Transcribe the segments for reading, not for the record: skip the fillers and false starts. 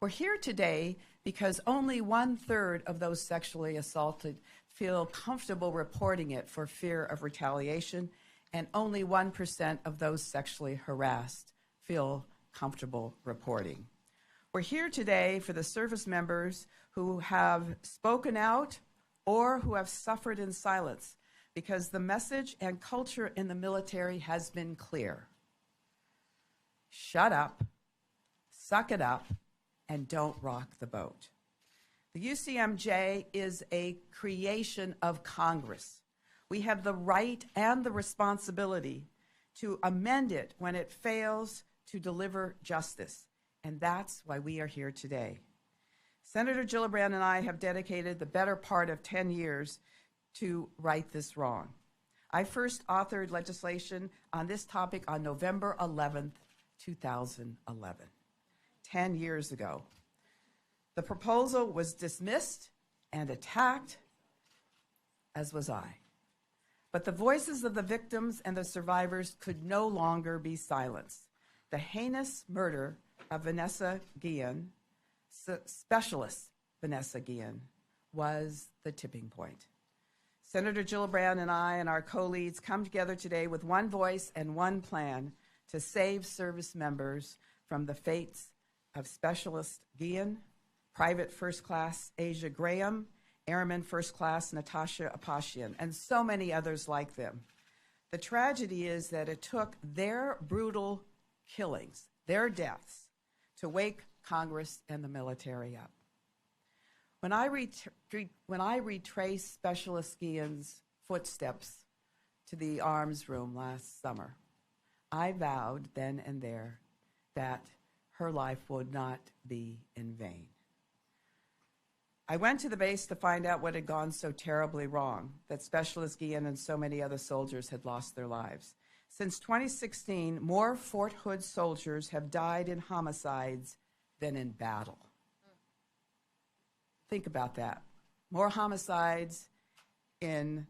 We're here today because only 1/3 of those sexually assaulted feel comfortable reporting it for fear of retaliation, and only 1% of those sexually harassed feel comfortable reporting. We're here today for the service members who have spoken out or who have suffered in silence, because the message and culture in the military has been clear. Shut up, suck it up, and don't rock the boat. The UCMJ is a creation of Congress. We have the right and the responsibility to amend it when it fails to deliver justice, and that's why we are here today. Senator Gillibrand and I have dedicated the better part of 10 years to right this wrong. I first authored legislation on this topic on November 11th, 2011, 10 years ago. The proposal was dismissed and attacked, as was I. But the voices of the victims and the survivors could no longer be silenced. The heinous murder of Vanessa Guillen, specialist Vanessa Guillen, was the tipping point. Senator Gillibrand and I and our co-leads come together today with one voice and one plan to save service members from the fates of Specialist Guillen, Private First Class Asia Graham, Airman First Class Natasha Apashian, and so many others like them. The tragedy is that it took their brutal killings, their deaths, to wake Congress and the military up. When I retrace Specialist Guillen's footsteps to the arms room last summer, I vowed then and there that her life would not be in vain. I went to the base to find out what had gone so terribly wrong, that Specialist Guillen and so many other soldiers had lost their lives. Since 2016, more Fort Hood soldiers have died in homicides than in battle. Think about that. More homicides in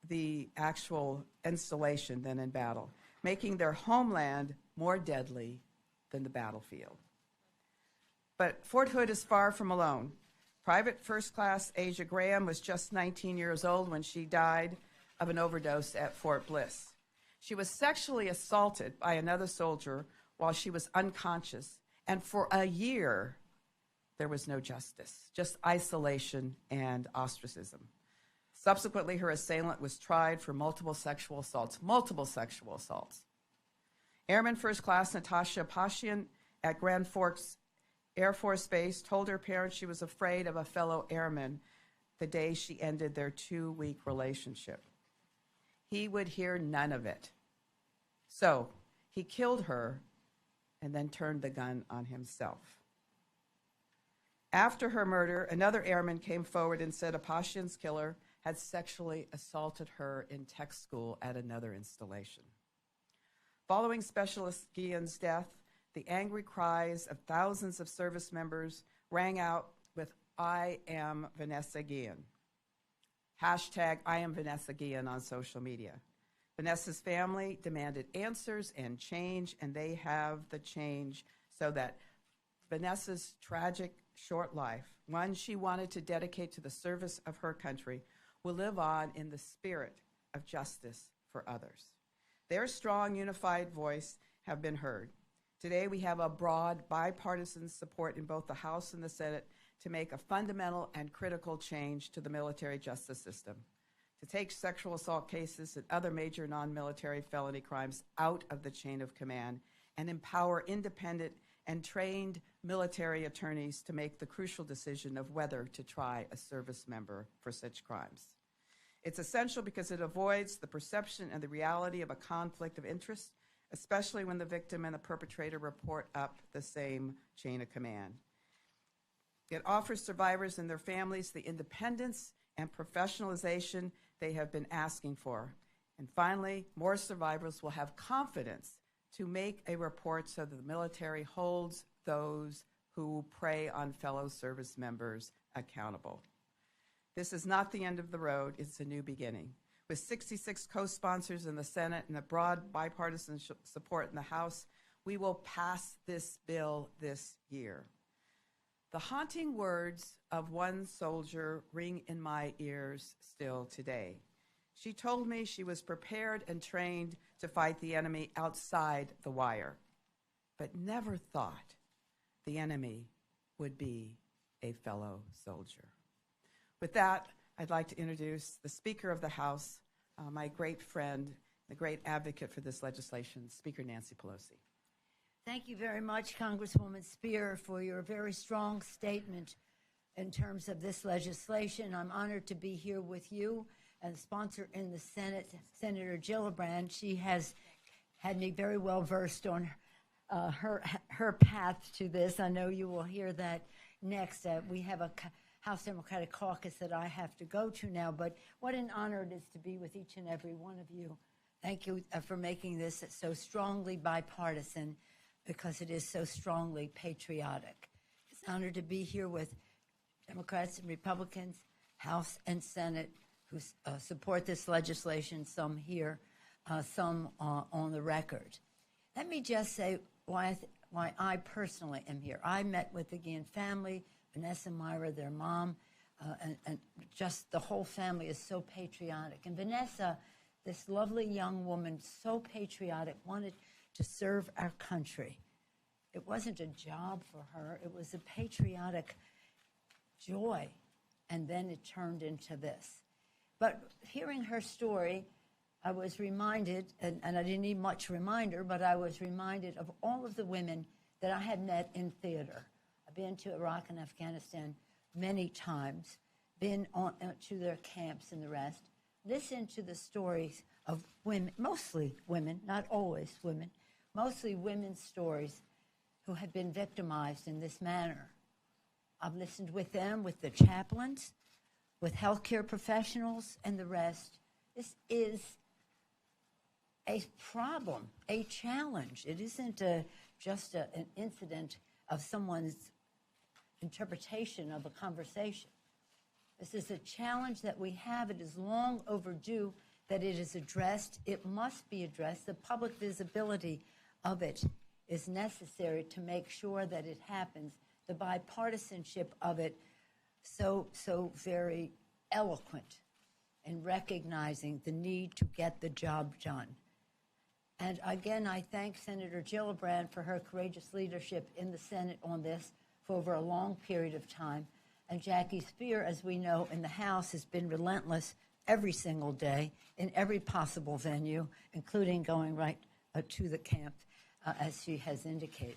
the actual installation than in battle, making their homeland more deadly than the battlefield. But Fort Hood is far from alone. Private First Class Asia Graham was just 19 years old when she died of an overdose at Fort Bliss. She was sexually assaulted by another soldier while she was unconscious, and for a year, there was no justice, just isolation and ostracism. Subsequently, her assailant was tried for multiple sexual assaults. Airman First Class Natasha Apashian at Grand Forks Air Force Base told her parents she was afraid of a fellow airman the day she ended their 2-week relationship. He would hear none of it. So he killed her and then turned the gun on himself. After her murder, another airman came forward and said Apashian's killer had sexually assaulted her in tech school at another installation. Following Specialist Guillen's death, the angry cries of thousands of service members rang out with "I am Vanessa Guillen." Hashtag I am Vanessa Guillen on social media. Vanessa's family demanded answers and change, and they have the change so that Vanessa's tragic short life, one she wanted to dedicate to the service of her country, will live on in the spirit of justice for others. Their strong, unified voice have been heard. Today, we have a broad, bipartisan support in both the House and the Senate to make a fundamental and critical change to the military justice system, to take sexual assault cases and other major non-military felony crimes out of the chain of command, and empower independent and trained military attorneys to make the crucial decision of whether to try a service member for such crimes. It's essential because it avoids the perception and the reality of a conflict of interest, especially when the victim and the perpetrator report up the same chain of command. It offers survivors and their families the independence and professionalization they have been asking for. And finally, more survivors will have confidence to make a report so that the military holds those who prey on fellow service members accountable. This is not the end of the road, it's a new beginning. With 66 co-sponsors in the Senate and a broad bipartisan support in the House, we will pass this bill this year. The haunting words of one soldier ring in my ears still today. She told me she was prepared and trained to fight the enemy outside the wire, but never thought the enemy would be a fellow soldier. With that, I'd like to introduce the Speaker of the House, my great friend, the great advocate for this legislation, Speaker Nancy Pelosi. Thank you very much, Congresswoman Spear, for your very strong statement in terms of this legislation. I'm honored to be here with you and sponsor in the Senate, Senator Gillibrand. She has had me very well versed on her path to this. I know you will hear that next. We have a House Democratic Caucus that I have to go to now, but what an honor it is to be with each and every one of you. Thank you for making this so strongly bipartisan, because it is so strongly patriotic. It's an honor to be here with Democrats and Republicans, House and Senate, who support this legislation, some here, some on the record. Let me just say why I personally am here. I met with the Guillen family, Vanessa, Myra, their mom, and just the whole family is so patriotic. And Vanessa, this lovely young woman, so patriotic, wanted to serve our country. It wasn't a job for her. It was a patriotic joy, and then it turned into this. But hearing her story, I was reminded, and I didn't need much reminder, but I was reminded of all of the women that I had met in theater. I've been to Iraq and Afghanistan many times, been to their camps and the rest, listened to the stories of women, mostly women, not always women, mostly women's stories who had been victimized in this manner. I've listened with them, with the chaplains, with healthcare professionals, and the rest. This is a problem, a challenge. It isn't just an incident of someone's interpretation of a conversation. This is a challenge that we have. It is long overdue that it is addressed. It must be addressed. The public visibility of it is necessary to make sure that it happens. The bipartisanship of it, so very eloquent in recognizing the need to get the job done. And again, I thank Senator Gillibrand for her courageous leadership in the Senate on this for over a long period of time. And Jackie Spear, as we know, in the House has been relentless every single day in every possible venue, including going right to the camp, as she has indicated.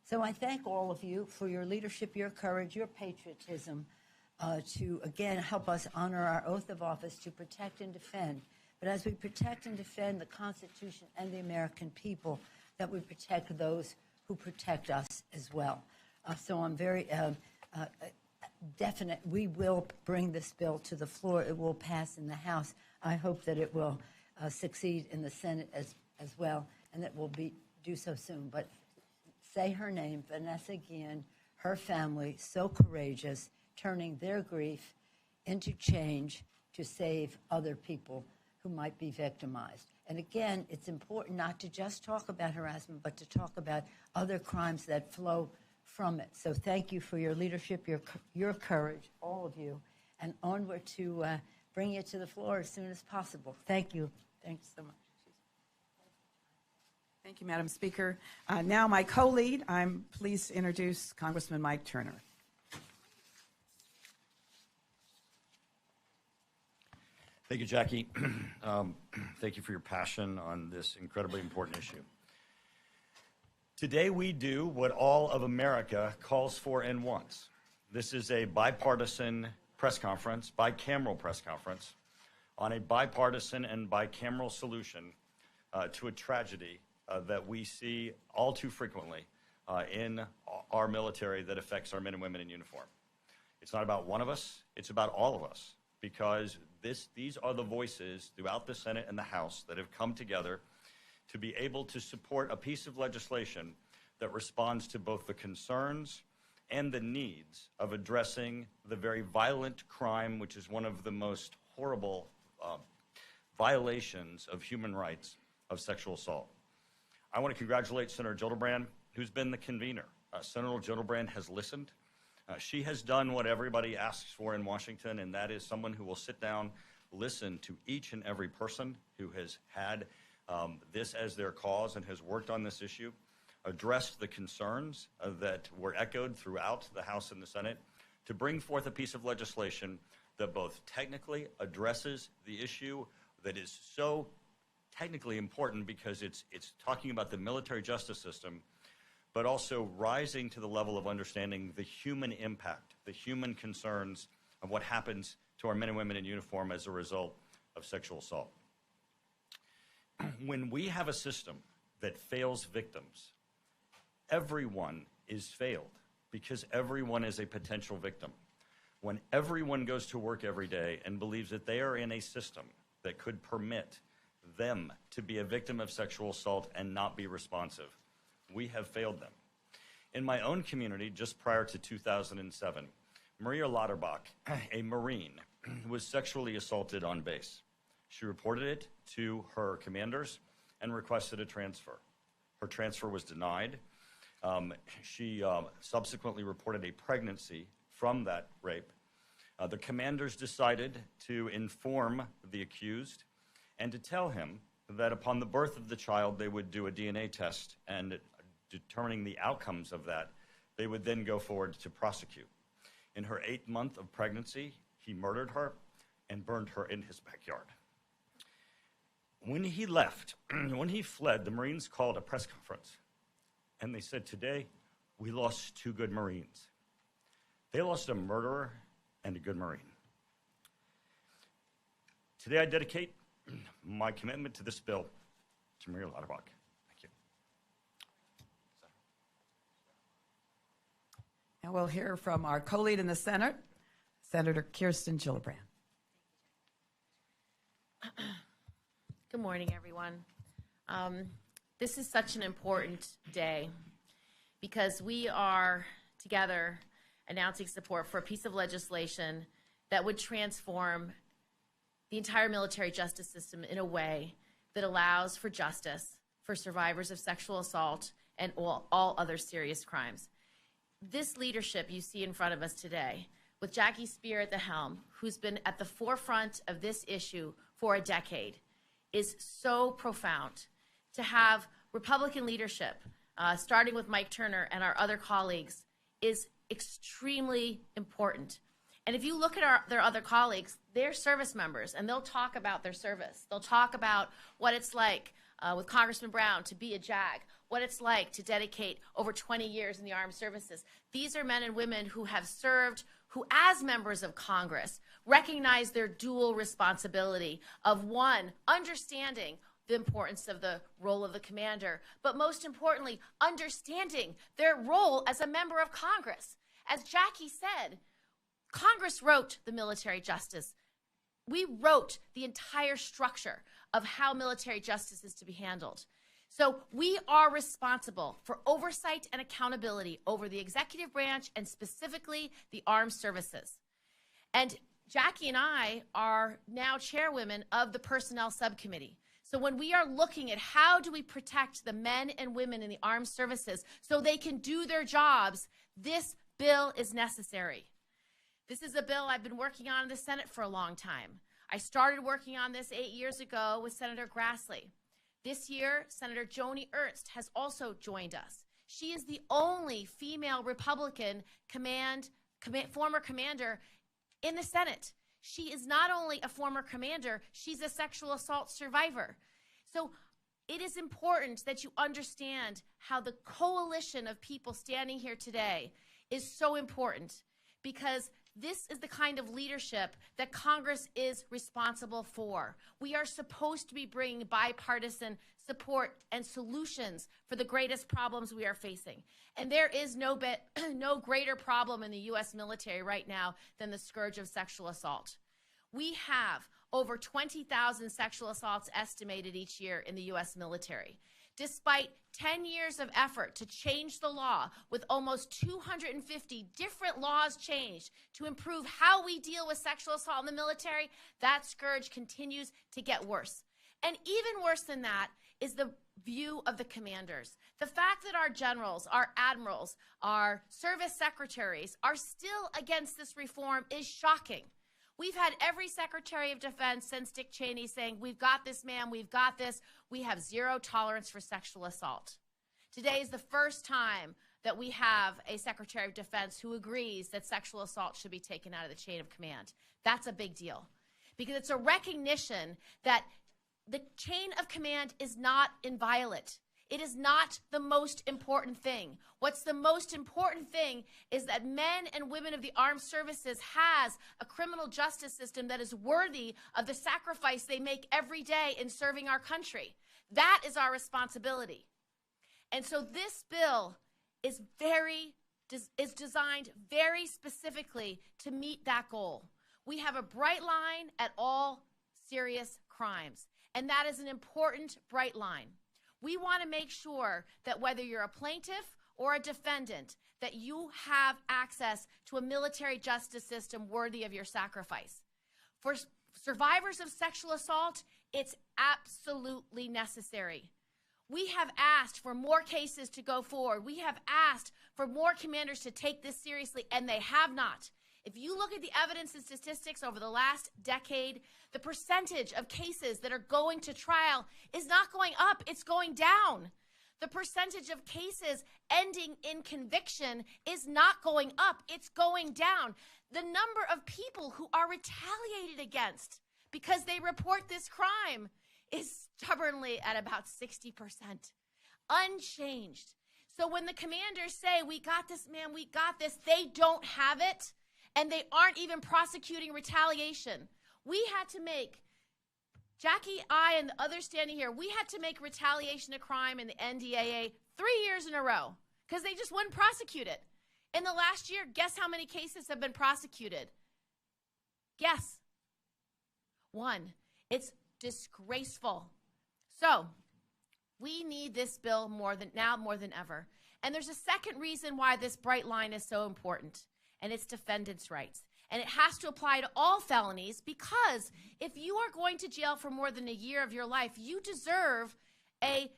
So I thank all of you for your leadership, your courage, your patriotism to, again, help us honor our oath of office to protect and defend. But as we protect and defend the Constitution and the American people, that we protect those who protect us as well. So I'm very definite we will bring this bill to the floor. It will pass in the House. I hope that it will succeed in the Senate as well, and that will do so soon. But say her name, Vanessa Guillen, her family, so courageous, turning their grief into change to save other people who might be victimized. And again, it's important not to just talk about harassment, but to talk about other crimes that flow from it. So thank you for your leadership, your courage, all of you, and onward to bring it to the floor as soon as possible. Thank you. Thanks so much. Thank you, Madam Speaker. Now my co-lead, I'm pleased to introduce Congressman Mike Turner. Thank you, Jackie. Thank you for your passion on this incredibly important issue. Today we do what all of America calls for and wants. This is a bipartisan press conference, bicameral press conference, on a bipartisan and bicameral solution to a tragedy that we see all too frequently in our military that affects our men and women in uniform. It's not about one of us, it's about all of us, because these are the voices throughout the Senate and the House that have come together to be able to support a piece of legislation that responds to both the concerns and the needs of addressing the very violent crime, which is one of the most horrible violations of human rights, of sexual assault. I want to congratulate Senator Gillibrand, who's been the convener. Senator Gillibrand has listened. She has done what everybody asks for in Washington, and that is someone who will sit down, listen to each and every person who has had this as their cause and has worked on this issue, addressed the concerns that were echoed throughout the House and the Senate, to bring forth a piece of legislation that both technically addresses the issue that is so technically important because it's talking about the military justice system, but also rising to the level of understanding the human impact, the human concerns of what happens to our men and women in uniform as a result of sexual assault. When we have a system that fails victims, everyone is failed because everyone is a potential victim. When everyone goes to work every day and believes that they are in a system that could permit them to be a victim of sexual assault and not be responsive, we have failed them. In my own community, just prior to 2007, Maria Lauterbach, a Marine, was sexually assaulted on base. She reported it to her commanders and requested a transfer. Her transfer was denied. She subsequently reported a pregnancy from that rape. The commanders decided to inform the accused and to tell him that upon the birth of the child, they would do a DNA test, and determining the outcomes of that, they would then go forward to prosecute. In her 8th month of pregnancy, he murdered her and burned her in his backyard. When he left, when he fled, the Marines called a press conference, and they said, "Today, we lost 2 good Marines." They lost a murderer and a good Marine. Today, I dedicate my commitment to this bill to Maria Lauterbach. Thank you. And we'll hear from our co-lead in the Senate, Senator Kirsten Gillibrand. Good morning, everyone. This is such an important day because we are together announcing support for a piece of legislation that would transform the entire military justice system in a way that allows for justice for survivors of sexual assault and all other serious crimes. This leadership you see in front of us today, with Jackie Spear at the helm, who's been at the forefront of this issue for a decade, is so profound. To have Republican leadership, starting with Mike Turner and our other colleagues, is extremely important. And if you look at their other colleagues, they're service members, and they'll talk about their service. They'll talk about what it's like with Congressman Brown to be a JAG, what it's like to dedicate over 20 years in the armed services. These are men and women who have served, who as members of Congress recognize their dual responsibility of, one, understanding the importance of the role of the commander, but most importantly, understanding their role as a member of Congress. As Jackie said, Congress wrote the military justice. We wrote the entire structure of how military justice is to be handled. So we are responsible for oversight and accountability over the executive branch and specifically the armed services. And Jackie and I are now chairwomen of the Personnel Subcommittee. So when we are looking at how do we protect the men and women in the armed services so they can do their jobs, this bill is necessary. This is a bill I've been working on in the Senate for a long time. I started working on this 8 years ago with Senator Grassley. This year, Senator Joni Ernst has also joined us. She is the only female Republican former commander in the Senate. She is not only a former commander, she's a sexual assault survivor. So it is important that you understand how the coalition of people standing here today is so important, because this is the kind of leadership that Congress is responsible for. We are supposed to be bringing bipartisan support and solutions for the greatest problems we are facing. And there is no greater problem in the U.S. military right now than the scourge of sexual assault. We have over 20,000 sexual assaults estimated each year in the U.S. military. Despite 10 years of effort to change the law, with almost 250 different laws changed to improve how we deal with sexual assault in the military, that scourge continues to get worse. And even worse than that is the view of the commanders. The fact that our generals, our admirals, our service secretaries are still against this reform is shocking. We've had every Secretary of Defense since Dick Cheney saying, we've got this, ma'am, we've got this. We have zero tolerance for sexual assault. Today is the first time that we have a Secretary of Defense who agrees that sexual assault should be taken out of the chain of command. That's a big deal because it's a recognition that the chain of command is not inviolate. It is not the most important thing. What's the most important thing is that men and women of the armed services has a criminal justice system that is worthy of the sacrifice they make every day in serving our country. That is our responsibility. And so this bill is designed very specifically to meet that goal. We have a bright line at all serious crimes, and that is an important bright line. We want to make sure that whether you're a plaintiff or a defendant, that you have access to a military justice system worthy of your sacrifice. For survivors of sexual assault, it's absolutely necessary. We have asked for more cases to go forward. We have asked for more commanders to take this seriously, and they have not. If you look at the evidence and statistics over the last decade, the percentage of cases that are going to trial is not going up, it's going down. The percentage of cases ending in conviction is not going up, it's going down. The number of people who are retaliated against because they report this crime is stubbornly at about 60%, unchanged. So when the commanders say, we got this, man, we got this, they don't have it, and they aren't even prosecuting retaliation. We had to make, Jackie, I, and the others standing here, we had to make retaliation a crime in the NDAA 3 years in a row because they just wouldn't prosecute it. In the last year, guess how many cases have been prosecuted? Guess. 1. It's disgraceful. So we need this bill more than ever. And there's a second reason why this bright line is so important, and it's defendants' rights. And it has to apply to all felonies because if you are going to jail for more than a year of your life, you deserve a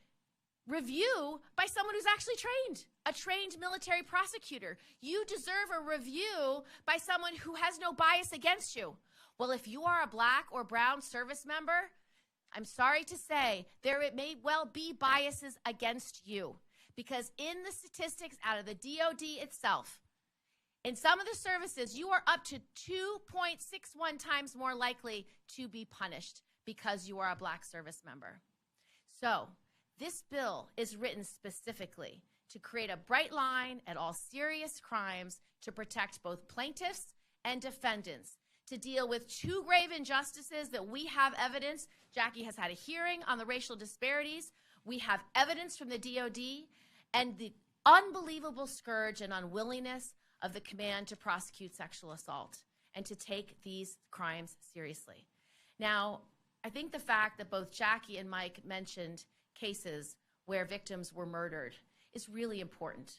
review by someone who's actually trained, a trained military prosecutor. You deserve a review by someone who has no bias against you. Well, if you are a black or brown service member, I'm sorry to say there may well be biases against you because in the statistics out of the DOD itself, in some of the services, you are up to 2.61 times more likely to be punished because you are a black service member. So this bill is written specifically to create a bright line at all serious crimes to protect both plaintiffs and defendants, to deal with two grave injustices that we have evidence. Jackie has had a hearing on the racial disparities. We have evidence from the DOD and the unbelievable scourge and unwillingness of the command to prosecute sexual assault and to take these crimes seriously. Now, I think the fact that both Jackie and Mike mentioned cases where victims were murdered is really important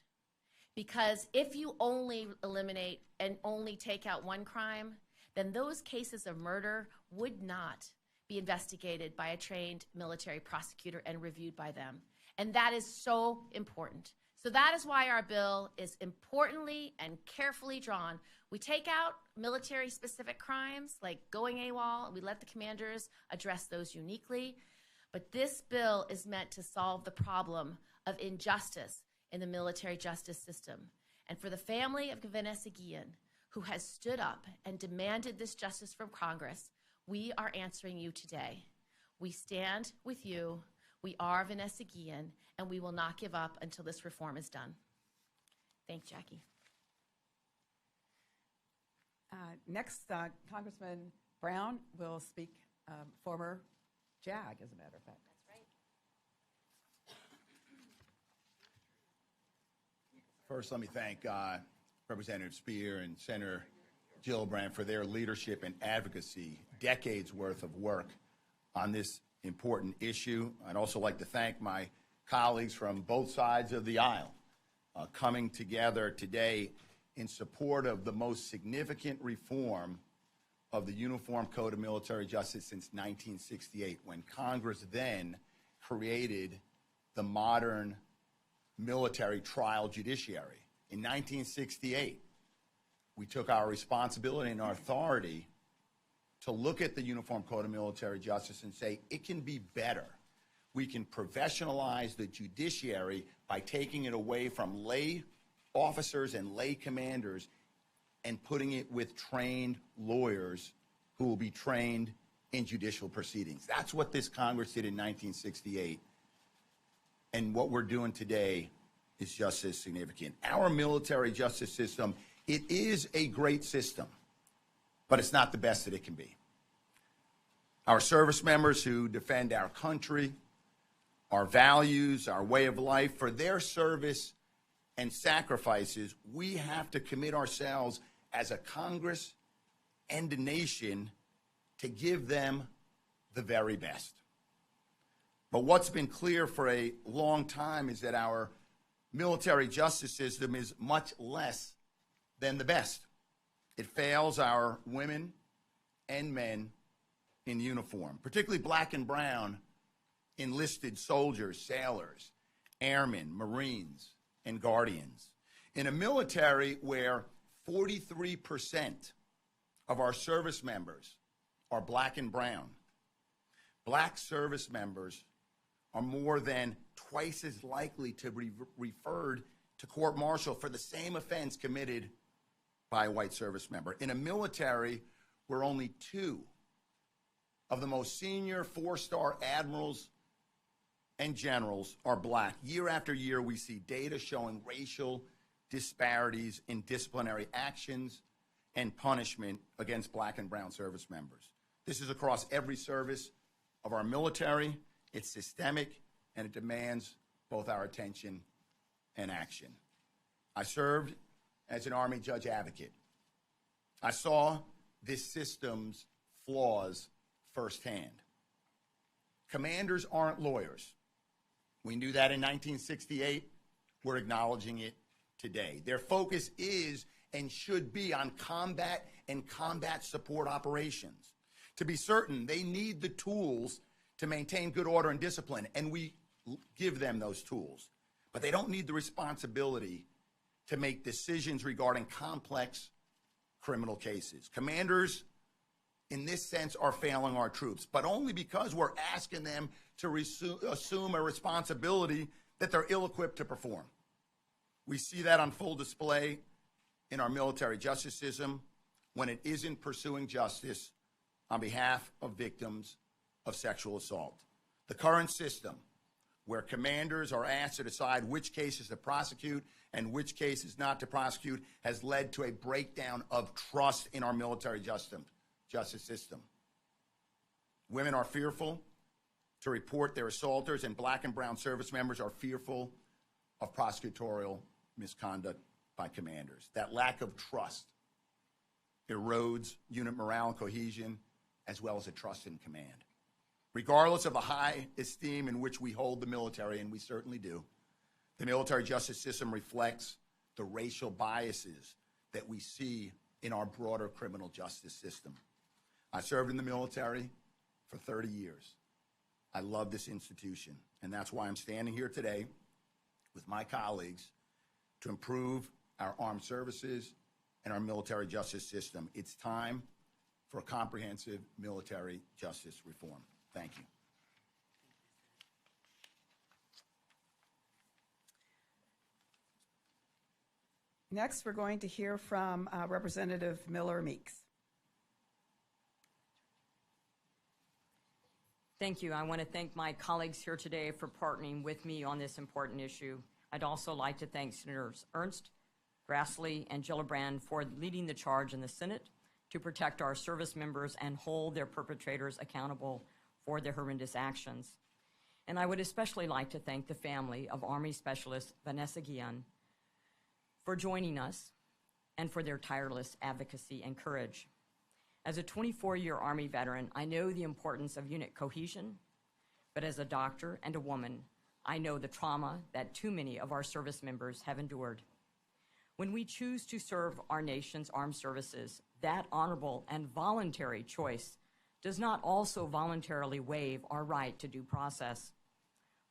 because if you only eliminate and only take out one crime, then those cases of murder would not be investigated by a trained military prosecutor and reviewed by them. And that is so important. So that is why our bill is importantly and carefully drawn. We take out military-specific crimes like going AWOL. We let the commanders address those uniquely. But this bill is meant to solve the problem of injustice in the military justice system. And for the family of Vanessa Guillen, who has stood up and demanded this justice from Congress, we are answering you today. We stand with you. We are Vanessa Guillen, and we will not give up until this reform is done. Thanks, Jackie. Next, Congressman Brown will speak, former JAG, as a matter of fact. That's right. First, let me thank Representative Spear and Senator Gillibrand for their leadership and advocacy, decades worth of work on this important issue. I'd also like to thank my colleagues from both sides of the aisle coming together today in support of the most significant reform of the Uniform Code of Military Justice since 1968, when Congress then created the modern military trial judiciary. In 1968, we took our responsibility and our authority to look at the Uniform Code of Military Justice and say, it can be better. We can professionalize the judiciary by taking it away from lay officers and lay commanders and putting it with trained lawyers who will be trained in judicial proceedings. That's what this Congress did in 1968. And what we're doing today is just as significant. Our military justice system, it is a great system, but it's not the best that it can be. Our service members who defend our country, our values, our way of life, for their service and sacrifices, we have to commit ourselves as a Congress and a nation to give them the very best. But what's been clear for a long time is that our military justice system is much less than the best. It fails our women and men in uniform, particularly black and brown enlisted soldiers, sailors, airmen, Marines, and guardians. In a military where 43% of our service members are black and brown, black service members are more than twice as likely to be referred to court-martial for the same offense committed by a white service member. In a military where only 2 of the most senior 4-star admirals and generals are black, year after year we see data showing racial disparities in disciplinary actions and punishment against black and brown service members. This is across every service of our military. It's systemic, and it demands both our attention and action. I served as an Army judge advocate. I saw this system's flaws firsthand. Commanders aren't lawyers. We knew that in 1968. We're acknowledging it today. Their focus is and should be on combat and combat support operations. To be certain, they need the tools to maintain good order and discipline, and we give them those tools. But they don't need the responsibility to make decisions regarding complex criminal cases. Commanders, in this sense, are failing our troops, but only because we're asking them to assume a responsibility that they're ill-equipped to perform. We see that on full display in our military justice system when it isn't pursuing justice on behalf of victims of sexual assault. The current system, where commanders are asked to decide which cases to prosecute and which cases not to prosecute, has led to a breakdown of trust in our military justice system. Women are fearful to report their assaulters, and black and brown service members are fearful of prosecutorial misconduct by commanders. That lack of trust erodes unit morale and cohesion, as well as a trust in command. Regardless of the high esteem in which we hold the military, and we certainly do, the military justice system reflects the racial biases that we see in our broader criminal justice system. I served in the military for 30 years. I love this institution, and that's why I'm standing here today with my colleagues to improve our armed services and our military justice system. It's time for a comprehensive military justice reform. Thank you. Next, we're going to hear from Representative Miller-Meeks. Thank you. I want to thank my colleagues here today for partnering with me on this important issue. I'd also like to thank Senators Ernst, Grassley, and Gillibrand for leading the charge in the Senate to protect our service members and hold their perpetrators accountable for their horrendous actions. And I would especially like to thank the family of Army Specialist Vanessa Guillen for joining us and for their tireless advocacy and courage. As a 24-year Army veteran, I know the importance of unit cohesion, but as a doctor and a woman, I know the trauma that too many of our service members have endured. When we choose to serve our nation's armed services, that honorable and voluntary choice does not also voluntarily waive our right to due process.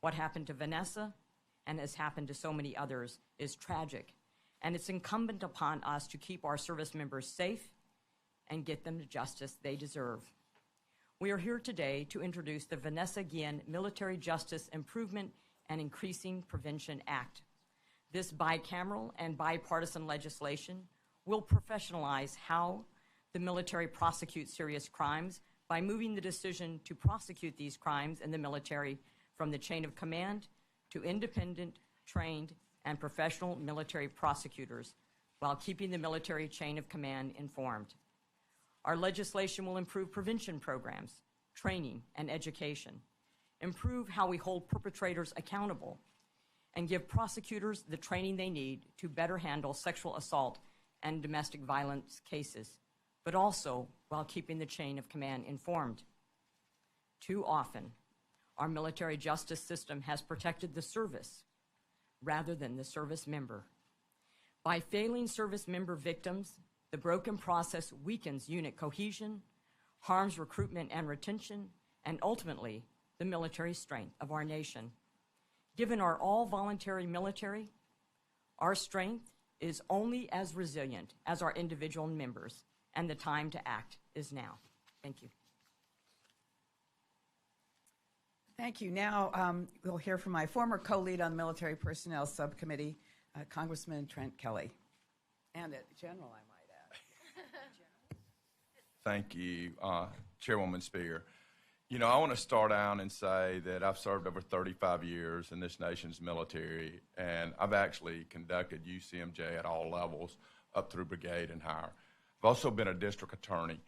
What happened to Vanessa and has happened to so many others is tragic, and it's incumbent upon us to keep our service members safe and get them the justice they deserve. We are here today to introduce the Vanessa Guillen Military Justice Improvement and Increasing Prevention Act. This bicameral and bipartisan legislation will professionalize how the military prosecutes serious crimes by moving the decision to prosecute these crimes in the military from the chain of command to independent, trained, and professional military prosecutors while keeping the military chain of command informed. Our legislation will improve prevention programs, training, and education, improve how we hold perpetrators accountable, and give prosecutors the training they need to better handle sexual assault and domestic violence cases, but also while keeping the chain of command informed. Too often, our military justice system has protected the service rather than the service member. By failing service member victims, the broken process weakens unit cohesion, harms recruitment and retention, and ultimately, the military strength of our nation. Given our all-voluntary military, our strength is only as resilient as our individual members, and the time to act is now. Thank you. Thank you. Now we'll hear from my former co-lead on the Military Personnel Subcommittee, Congressman Trent Kelly. And a general, I might add. Thank you, Chairwoman Spear. You know, I want to start out and say that I've served over 35 years in this nation's military, and I've actually conducted UCMJ at all levels, up through brigade and higher. I've also been a district attorney.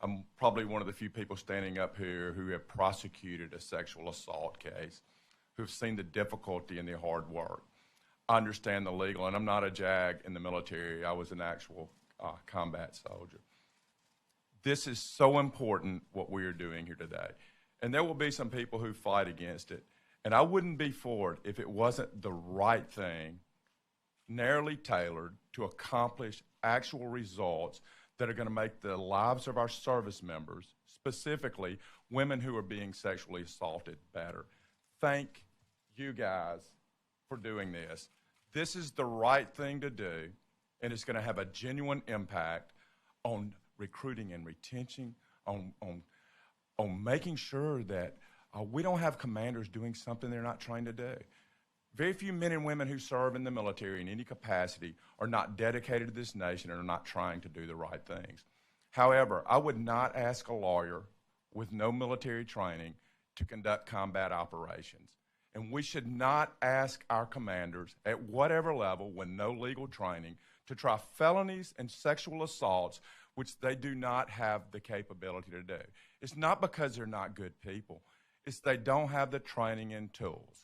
I'm probably one of the few people standing up here who have prosecuted a sexual assault case, who've seen the difficulty and the hard work. I understand the legal, and I'm not a JAG in the military. I was an actual combat soldier. This is so important, what we are doing here today. And there will be some people who fight against it. And I wouldn't be for it if it wasn't the right thing, narrowly tailored to accomplish actual results that are going to make the lives of our service members, specifically women who are being sexually assaulted, better. Thank you guys for doing this. This is the right thing to do, and it's going to have a genuine impact on recruiting and retention, on making sure that we don't have commanders doing something they're not trying to do. Very few men and women who serve in the military in any capacity are not dedicated to this nation and are not trying to do the right things. However, I would not ask a lawyer with no military training to conduct combat operations. And we should not ask our commanders at whatever level with no legal training to try felonies and sexual assaults which they do not have the capability to do. It's not because they're not good people. It's they don't have the training and tools.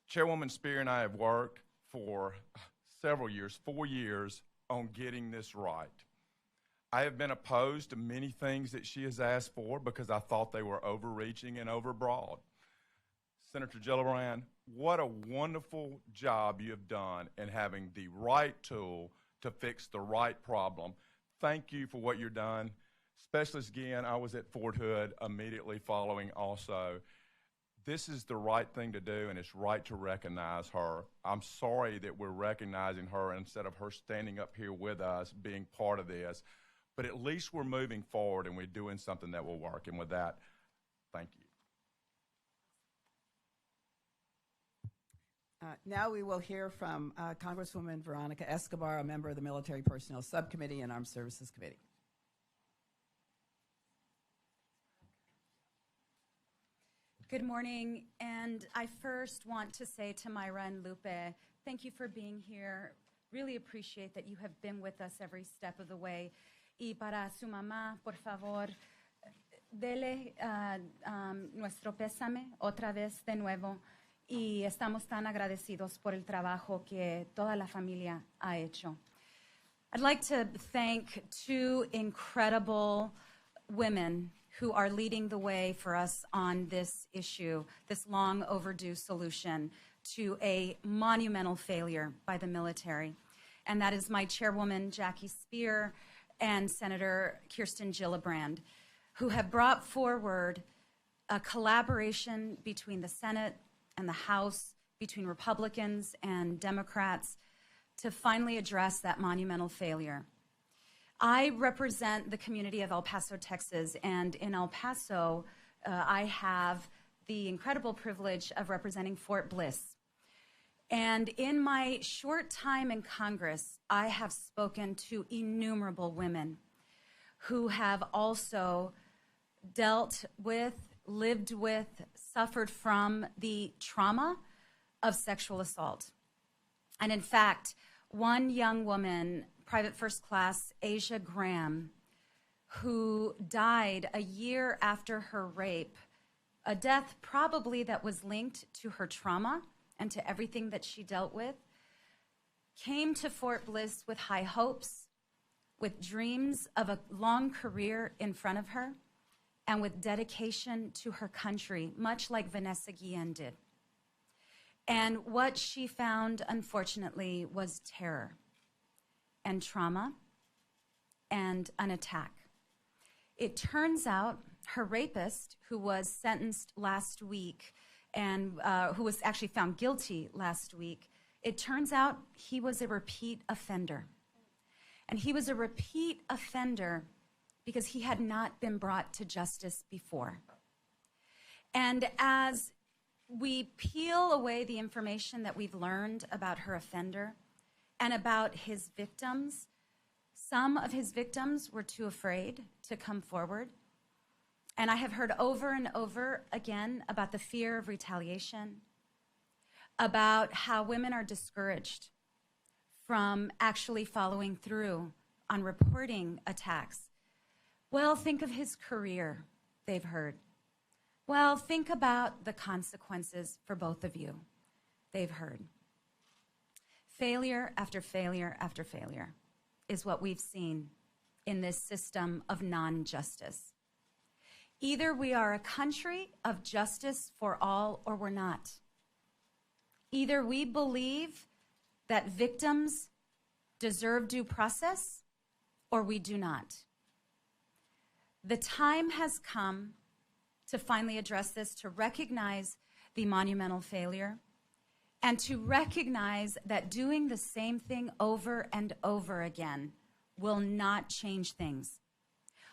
Chairwoman Spear and I have worked for several years, 4 years, on getting this right. I have been opposed to many things that she has asked for because I thought they were overreaching and overbroad. Senator Gillibrand, what a wonderful job you have done in having the right tool to fix the right problem. Thank you for what you've done. Specialist Guillen, I was at Fort Hood immediately following also. This is the right thing to do, and it's right to recognize her. I'm sorry that we're recognizing her instead of her standing up here with us, being part of this. But at least we're moving forward, and we're doing something that will work. And with that, thank you. Now we will hear from Congresswoman Vanessa Escobar, a member of the Military Personnel Subcommittee and Armed Services Committee. Good morning, and I first want to say to Myra and Lupe, thank you for being here. Really appreciate that you have been with us every step of the way. Y para su mamá, por favor, dele nuestro pésame otra vez de nuevo. Y estamos tan agradecidos por el trabajo que toda la familia ha hecho. I'd like to thank two incredible women who are leading the way for us on this issue, this long overdue solution to a monumental failure by the military. And that is my chairwoman, Jackie Spear, and Senator Kirsten Gillibrand, who have brought forward a collaboration between the Senate and the House, between Republicans and Democrats, to finally address that monumental failure. I represent the community of El Paso, Texas, and in El Paso, I have the incredible privilege of representing Fort Bliss. And in my short time in Congress, I have spoken to innumerable women who have also dealt with, lived with, suffered from the trauma of sexual assault. And in fact, one young woman, Private First Class Asia Graham, who died a year after her rape, a death probably that was linked to her trauma and to everything that she dealt with, came to Fort Bliss with high hopes, with dreams of a long career in front of her, and with dedication to her country, much like Vanessa Guillen did. And what she found, unfortunately, was terror and trauma and an attack. It turns out her rapist, who was sentenced last week and who was actually found guilty last week, it turns out he was a repeat offender. And he was a repeat offender because he had not been brought to justice before. And as we peel away the information that we've learned about her offender and about his victims, some of his victims were too afraid to come forward. And I have heard over and over again about the fear of retaliation, about how women are discouraged from actually following through on reporting attacks. Well, think of his career, they've heard. Well, think about the consequences for both of you, they've heard. Failure after failure after failure is what we've seen in this system of non-justice. Either we are a country of justice for all or we're not. Either we believe that victims deserve due process or we do not. The time has come to finally address this, to recognize the monumental failure, and to recognize that doing the same thing over and over again will not change things.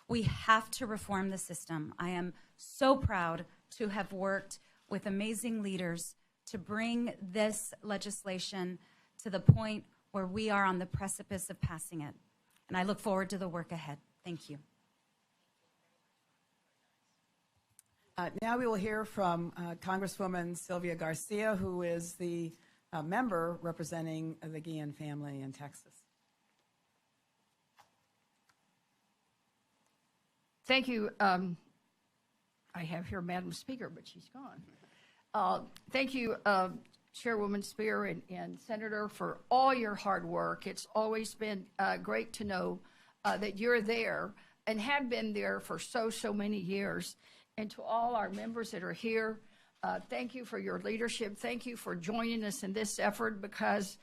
We have to reform the system. I am so proud to have worked with amazing leaders to bring this legislation to the point where we are on the precipice of passing it. And I look forward to the work ahead. Thank you. Now we will hear from Congresswoman Sylvia Garcia, who is the member representing the Guillen family in Texas. Thank you. I have here Madam Speaker, but she's gone. Thank you, Chairwoman Spear and Senator, for all your hard work. It's always been great to know that you're there and have been there for so many years. And to all our members that are here, thank you for your leadership. Thank you for joining us in this effort because,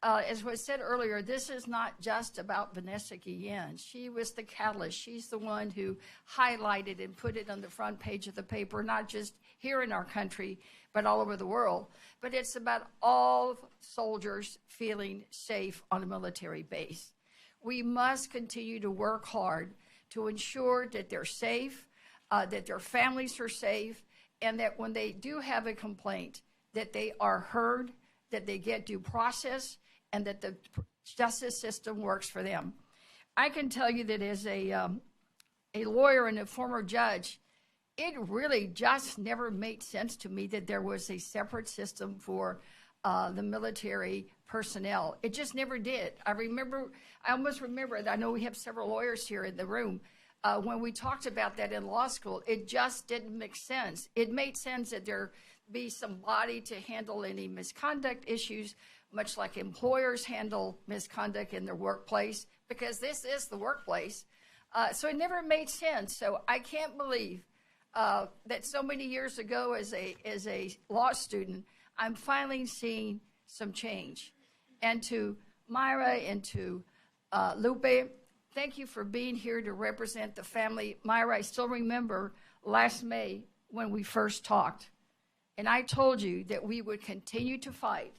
as was said earlier, this is not just about Vanessa Guillen. She was the catalyst. She's the one who highlighted and put it on the front page of the paper, not just here in our country, but all over the world. But it's about all soldiers feeling safe on a military base. We must continue to work hard to ensure that they're safe, that their families are safe, and that when they do have a complaint, that they are heard, that they get due process, and that the justice system works for them. I can tell you that as a lawyer and a former judge, it really just never made sense to me that there was a separate system for the military personnel. It just never did. I almost remember, I know we have several lawyers here in the room, when we talked about that in law school, it just didn't make sense. It made sense that there be somebody to handle any misconduct issues, much like employers handle misconduct in their workplace, because this is the workplace. So it never made sense. So I can't believe that so many years ago as a law student, I'm finally seeing some change. And to Myra and to Lupe, thank you for being here to represent the family. Myra, I still remember last May when we first talked, and I told you that we would continue to fight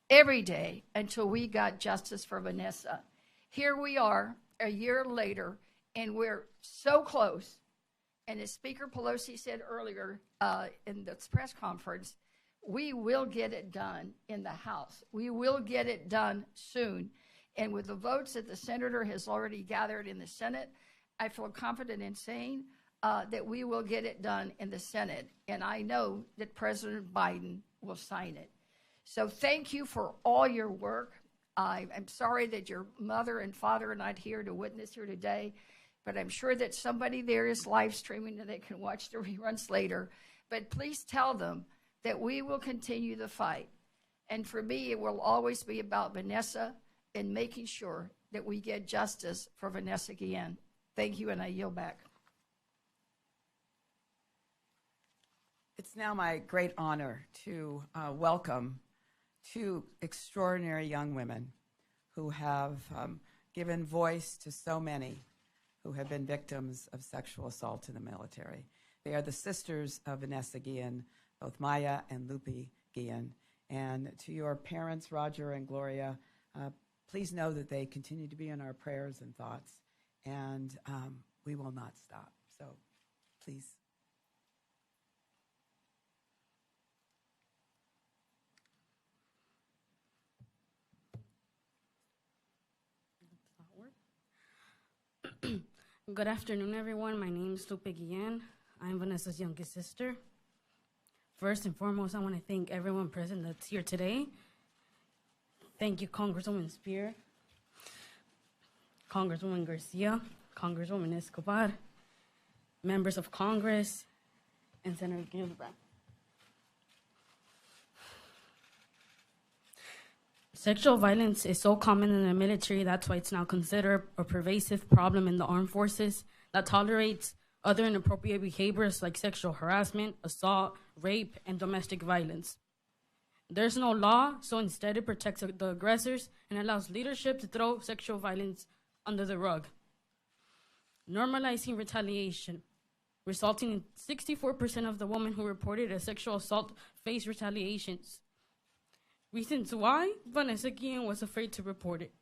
every day until we got justice for Vanessa. Here we are a year later, and we're so close. And as Speaker Pelosi said earlier in the press conference, we will get it done in the House. We will get it done soon. And with the votes that the senator has already gathered in the Senate, I feel confident in saying that we will get it done in the Senate. And I know that President Biden will sign it. So thank you for all your work. I'm sorry that your mother and father are not here to witness here today, but I'm sure that somebody there is live streaming and they can watch the reruns later. But please tell them that we will continue the fight. And for me, it will always be about Vanessa and making sure that we get justice for Vanessa Guillen. Thank you, and I yield back. It's now my great honor to welcome two extraordinary young women who have given voice to so many who have been victims of sexual assault in the military. They are the sisters of Vanessa Guillen, both Maya and Lupe Guillen. And to your parents, Roger and Gloria, please know that they continue to be in our prayers and thoughts, and we will not stop. So please. Good afternoon, everyone. My name is Lupe Guillen. I'm Vanessa's youngest sister. First and foremost, I want to thank everyone present that's here today. Thank you, Congresswoman Spear, Congresswoman Garcia, Congresswoman Escobar, members of Congress, and Senator Gillibrand. Sexual violence is so common in the military, that's why it's now considered a pervasive problem in the armed forces that tolerates other inappropriate behaviors like sexual harassment, assault, rape, and domestic violence. There's no law, so instead it protects the aggressors and allows leadership to throw sexual violence under the rug. Normalizing retaliation, resulting in 64% of the women who reported a sexual assault face retaliations. Reasons why? Vanessa Guillen was afraid to report it.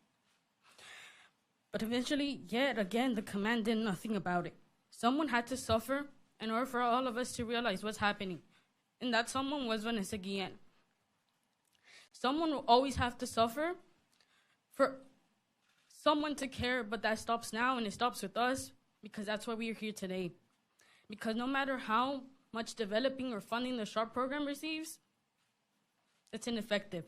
But eventually, yet again, the command did nothing about it. Someone had to suffer in order for all of us to realize what's happening. And that someone was Vanessa Guillen. Someone will always have to suffer for someone to care, but that stops now and it stops with us because that's why we are here today. Because no matter how much developing or funding the SHARP program receives, it's ineffective.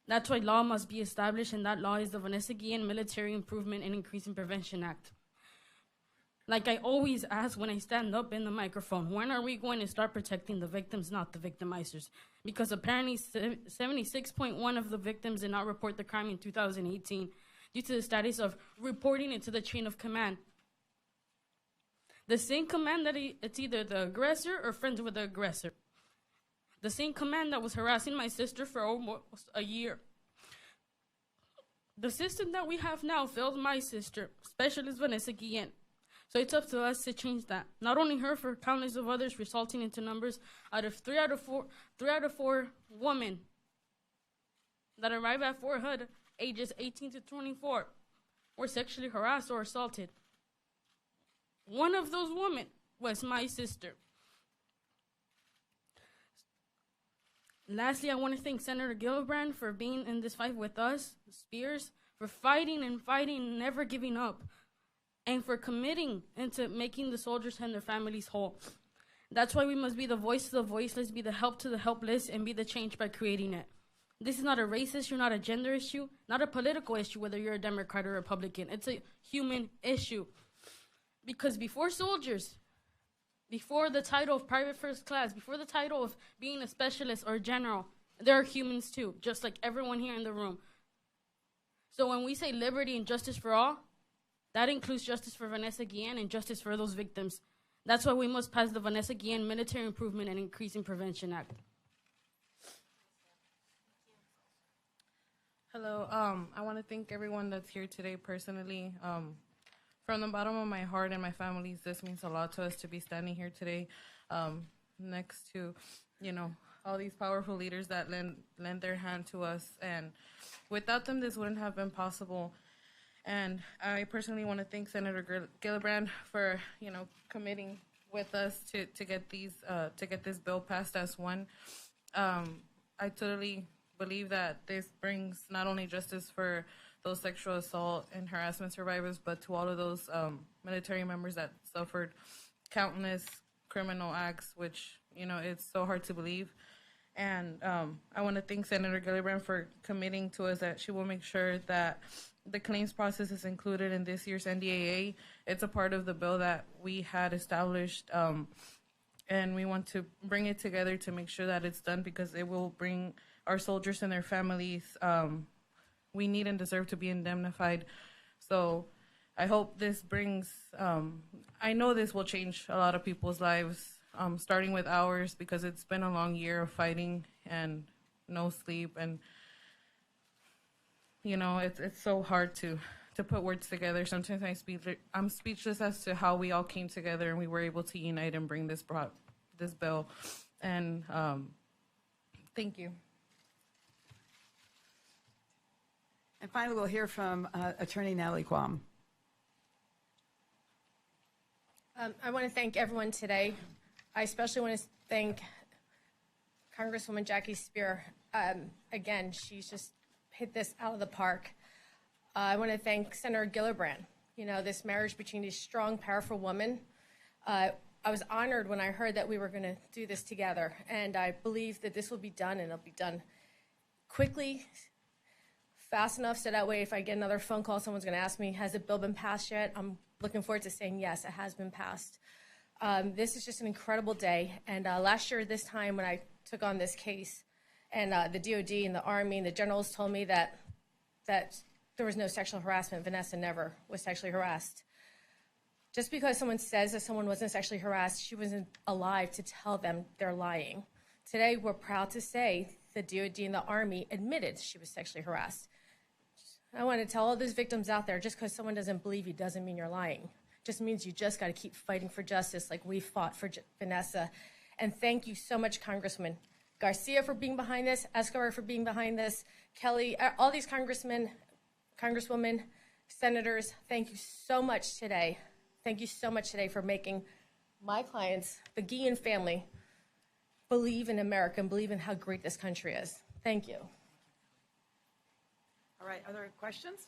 That's why law must be established, and that law is the Vanessa Guillen Military Improvement and Increasing Prevention Act. Like I always ask when I stand up in the microphone, when are we going to start protecting the victims, not the victimizers? Because apparently 76.1% of the victims did not report the crime in 2018 due to the status of reporting it to the chain of command. The same command that it's either the aggressor or friends with the aggressor. The same command that was harassing my sister for almost a year. The system that we have now failed my sister, Specialist Vanessa Guillen. So it's up to us to change that. Not only her, for countless of others, resulting into numbers three out of four women that arrive at Fort Hood, ages 18 to 24, were sexually harassed or assaulted. One of those women was my sister. Lastly, I want to thank Senator Gillibrand for being in this fight with us, Spears, for fighting and fighting, never giving up, and for committing into making the soldiers and their families whole. That's why we must be the voice to the voiceless, be the help to the helpless, and be the change by creating it. This is not a race issue, not a gender issue, not a political issue, whether you're a Democrat or Republican. It's a human issue. Because before soldiers, before the title of private first class, before the title of being a specialist or a general, there are humans too, just like everyone here in the room. So when we say liberty and justice for all, that includes justice for Vanessa Guillen and justice for those victims. That's why we must pass the Vanessa Guillen Military Improvement and Increasing Prevention Act. Hello. I want to thank everyone that's here today personally. From the bottom of my heart and my family's, this means a lot to us to be standing here today, next to, all these powerful leaders that lend their hand to us. And without them, this wouldn't have been possible. And I personally want to thank Senator Gillibrand for, committing with us to get this bill passed as one. I totally believe that this brings not only justice for those sexual assault and harassment survivors, but to all of those military members that suffered countless criminal acts, which, it's so hard to believe. And I want to thank Senator Gillibrand for committing to us that she will make sure that the claims process is included in this year's NDAA. It's a part of the bill that we had established, and we want to bring it together to make sure that it's done, because it will bring our soldiers and their families we need and deserve to be indemnified. So I hope this brings, I know this will change a lot of people's lives, starting with ours, because it's been a long year of fighting and no sleep. And, it's so hard to put words together. Sometimes I'm speechless as to how we all came together and we were able to unite and bring this bill. And thank you. And finally, we'll hear from Attorney Natalie Quam. I want to thank everyone today. I especially want to thank Congresswoman Jackie Spear. Again, she's just hit this out of the park. I want to thank Senator Gillibrand. This marriage between these strong, powerful women. I was honored when I heard that we were going to do this together, and I believe that this will be done, and it'll be done quickly, fast enough, so that way if I get another phone call, someone's going to ask me, has the bill been passed yet? I'm looking forward to saying, yes, it has been passed. This is just an incredible day. And last year, this time when I took on this case, and the DOD and the Army and the generals told me that there was no sexual harassment. Vanessa never was sexually harassed. Just because someone says that someone wasn't sexually harassed, she wasn't alive to tell them they're lying. Today, we're proud to say the DOD and the Army admitted she was sexually harassed. I want to tell all those victims out there, just because someone doesn't believe you doesn't mean you're lying. It just means you just got to keep fighting for justice like we fought for Vanessa. And thank you so much, Congressman Garcia, for being behind this, Escobar for being behind this, Kelly, all these congressmen, congresswomen, senators, thank you so much today. Thank you so much today for making my clients, the Guillen family, believe in America and believe in how great this country is. Thank you. All right, other questions?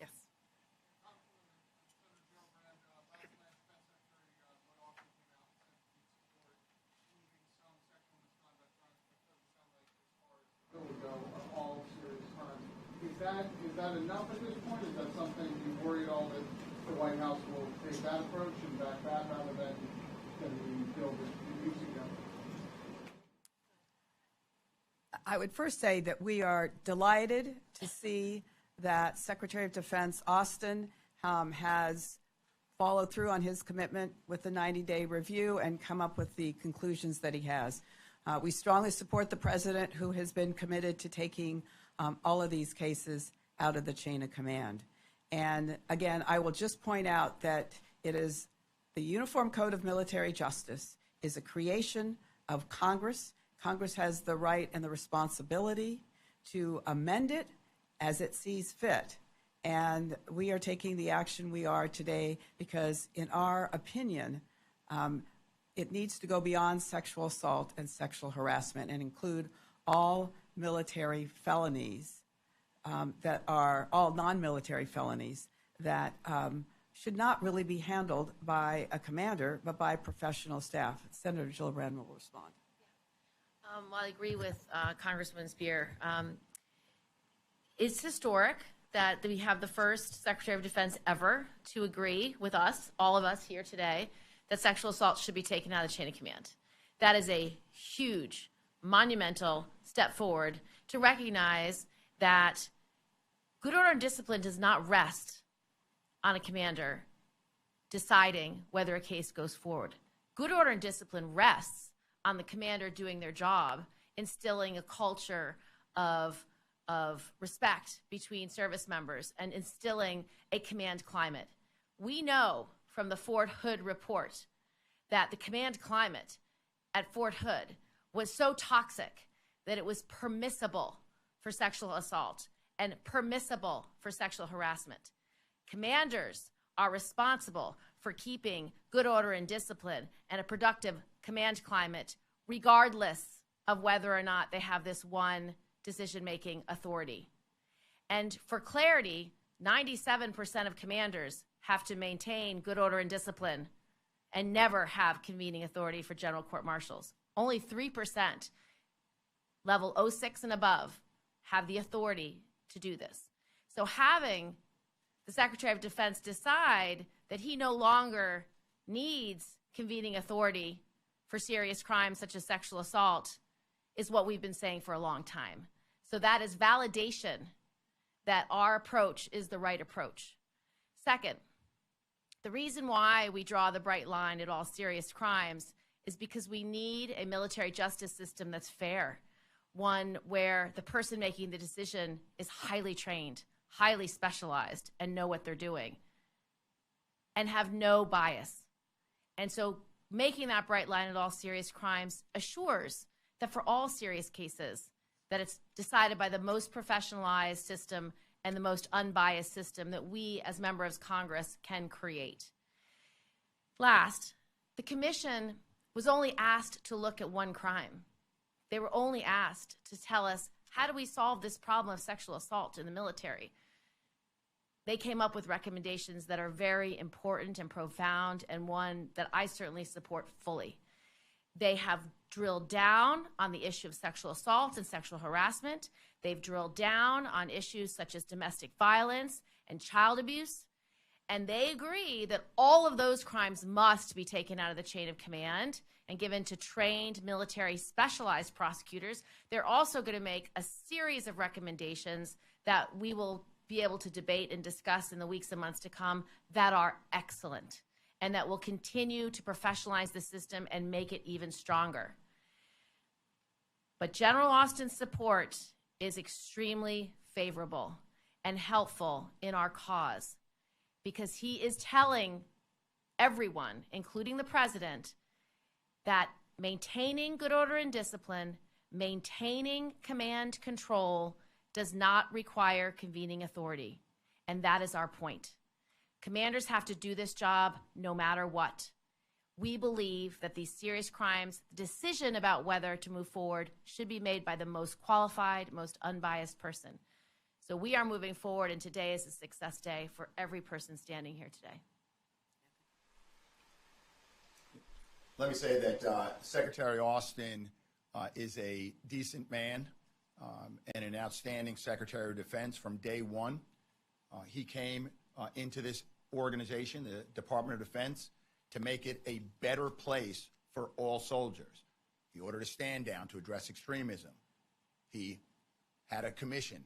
Yes. Is that enough at this point? Is that something you worry at all that the White House will take that approach and back that rather than the bill that you see? I would first say that we are delighted to see that Secretary of Defense Austin has followed through on his commitment with the 90-day review and come up with the conclusions that he has. We strongly support the president, who has been committed to taking all of these cases out of the chain of command. And again, I will just point out that it is the Uniform Code of Military Justice is a creation of Congress. Congress has the right and the responsibility to amend it as it sees fit. And we are taking the action we are today because, in our opinion, it needs to go beyond sexual assault and sexual harassment and include all military felonies that are all non-military felonies that should not really be handled by a commander, but by professional staff. Senator Gillibrand will respond. Well, I agree with Congressman Spear. It's historic that we have the first Secretary of Defense ever to agree with us, all of us here today, that sexual assault should be taken out of the chain of command. That is a huge, monumental step forward to recognize that good order and discipline does not rest on a commander deciding whether a case goes forward. Good order and discipline rests on the commander doing their job, instilling a culture of of respect between service members and instilling a command climate. We know from the Fort Hood report that the command climate at Fort Hood was so toxic that it was permissible for sexual assault and permissible for sexual harassment. Commanders are responsible for keeping good order and discipline and a productive command climate, regardless of whether or not they have this one decision-making authority. And for clarity, 97% of commanders have to maintain good order and discipline and never have convening authority for general court martials. Only 3%, level 06 and above, have the authority to do this. So having the Secretary of Defense decide that he no longer needs convening authority for serious crimes such as sexual assault is what we've been saying for a long time. So that is validation that our approach is the right approach. Second, the reason why we draw the bright line at all serious crimes is because we need a military justice system that's fair, one where the person making the decision is highly trained, highly specialized, and know what they're doing, and have no bias. And so making that bright line at all serious crimes assures that for all serious cases, that it's decided by the most professionalized system and the most unbiased system that we as members of Congress can create. Last, the commission was only asked to look at one crime. They were only asked to tell us, how do we solve this problem of sexual assault in the military? They came up with recommendations that are very important and profound, and one that I certainly support fully. They have drilled down on the issue of sexual assault and sexual harassment. They've drilled down on issues such as domestic violence and child abuse. And they agree that all of those crimes must be taken out of the chain of command and given to trained military specialized prosecutors. They're also going to make a series of recommendations that we will be able to debate and discuss in the weeks and months to come that are excellent and that will continue to professionalize the system and make it even stronger. But General Austin's support is extremely favorable and helpful in our cause because he is telling everyone, including the president, that maintaining good order and discipline, maintaining command control does not require convening authority. And that is our point. Commanders have to do this job no matter what. We believe that these serious crimes, the decision about whether to move forward should be made by the most qualified, most unbiased person. So we are moving forward, and today is a success day for every person standing here today. Let me say that Secretary Austin is a decent man and an outstanding Secretary of Defense from day one. He came into this organization, the Department of Defense, to make it a better place for all soldiers. He ordered a stand down to address extremism. He had a commission,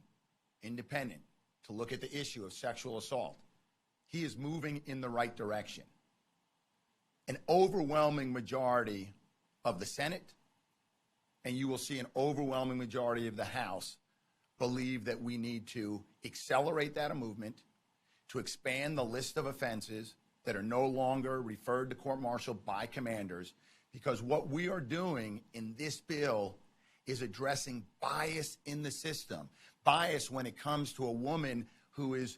independent, to look at the issue of sexual assault. He is moving in the right direction. An overwhelming majority of the Senate, and you will see an overwhelming majority of the House, believe that we need to accelerate that movement, to expand the list of offenses that are no longer referred to court-martial by commanders, because what we are doing in this bill is addressing bias in the system, bias when it comes to a woman who is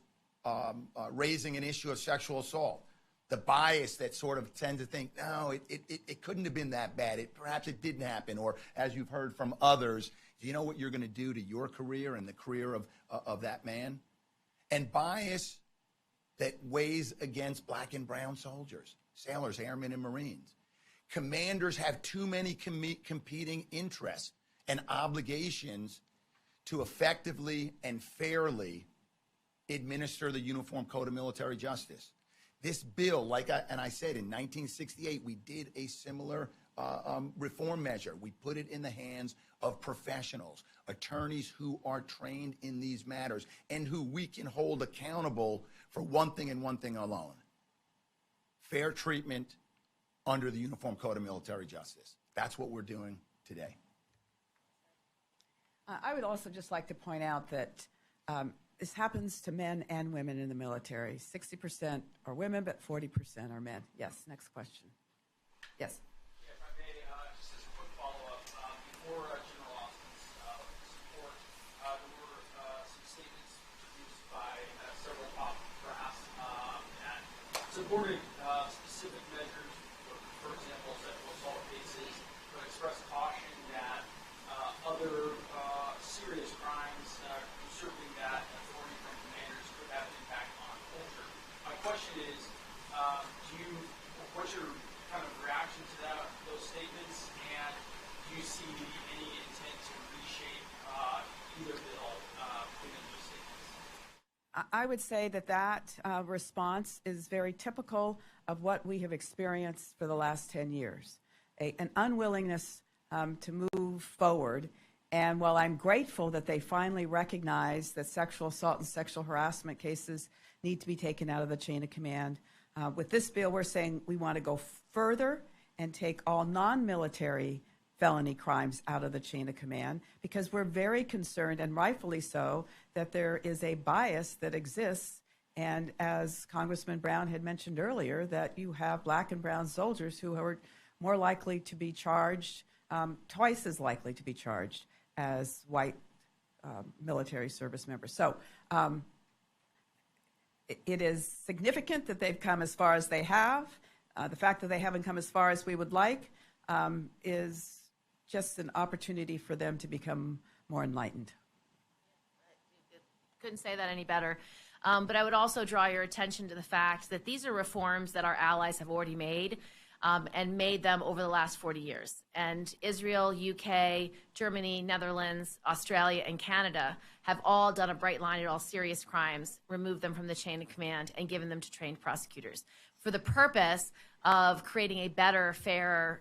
raising an issue of sexual assault. The bias that sort of tends to think, no, it couldn't have been that bad. Perhaps it didn't happen. Or as you've heard from others, do you know what you're going to do to your career and the career of that man? And bias that weighs against black and brown soldiers, sailors, airmen, and Marines. Commanders have too many competing interests and obligations to effectively and fairly administer the Uniform Code of Military Justice. This bill, I said, in 1968, we did a similar reform measure. We put it in the hands of professionals, attorneys who are trained in these matters and who we can hold accountable for one thing and one thing alone: fair treatment under the Uniform Code of Military Justice. That's what we're doing today. I would also just like to point out that this happens to men and women in the military. 60% are women, but 40% are men. Yes, next question. Yes. Yeah, if I may, just as a quick follow-up, before General Austin's support, there were some statements produced by several top brass that supported specific measures, for example, sexual assault cases, but expressed caution that other serious crimes usurping that authority from commanders could have an impact on culture. My question is, what's your kind of reaction to those statements, and do you see any intent to reshape either bill given those statements? I would say that response is very typical of what we have experienced for the last 10 years, an unwillingness to move forward. And while I'm grateful that they finally recognize that sexual assault and sexual harassment cases need to be taken out of the chain of command, with this bill, we're saying we want to go further and take all non-military felony crimes out of the chain of command, because we're very concerned, and rightfully so, that there is a bias that exists. And as Congressman Brown had mentioned earlier, that you have black and brown soldiers who are more likely to be charged, twice as likely to be charged as white military service members. So it is significant that they've come as far as they have. The fact that they haven't come as far as we would like is just an opportunity for them to become more enlightened. Couldn't say that any better. But I would also draw your attention to the fact that these are reforms that our allies have already made, and made them over the last 40 years. And Israel, UK, Germany, Netherlands, Australia, and Canada have all done a bright line at all serious crimes, removed them from the chain of command, and given them to trained prosecutors for the purpose of creating a better, fairer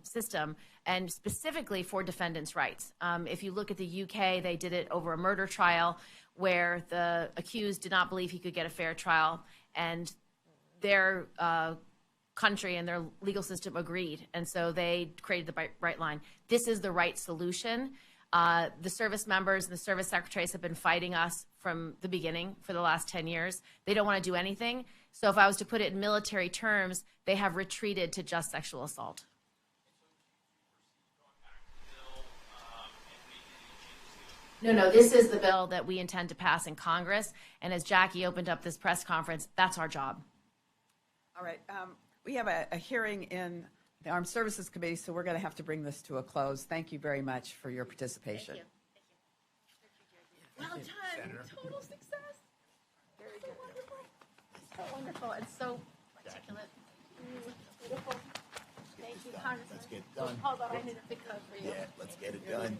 system, and specifically for defendants' rights. If you look at the UK, they did it over a murder trial where the accused did not believe he could get a fair trial, and their country and their legal system agreed, and so they created the bright line. This is the right solution. The service members and the service secretaries have been fighting us from the beginning for the last 10 years. They don't want to do anything. So if I was to put it in military terms, they have retreated to just sexual assault. No, this is the bill that we intend to pass in Congress, and as Jackie opened up this press conference, that's our job. All right. We have a hearing in the Armed Services Committee, so we're going to have to bring this to a close. Thank you very much for your participation. Thank you. Well done. Senator. Total success. Very good. Wonderful. So wonderful and so articulate. Beautiful. Thank you, Congressman. Let's get done. Hold on, I need a big hug for you. Yeah, let's get it done.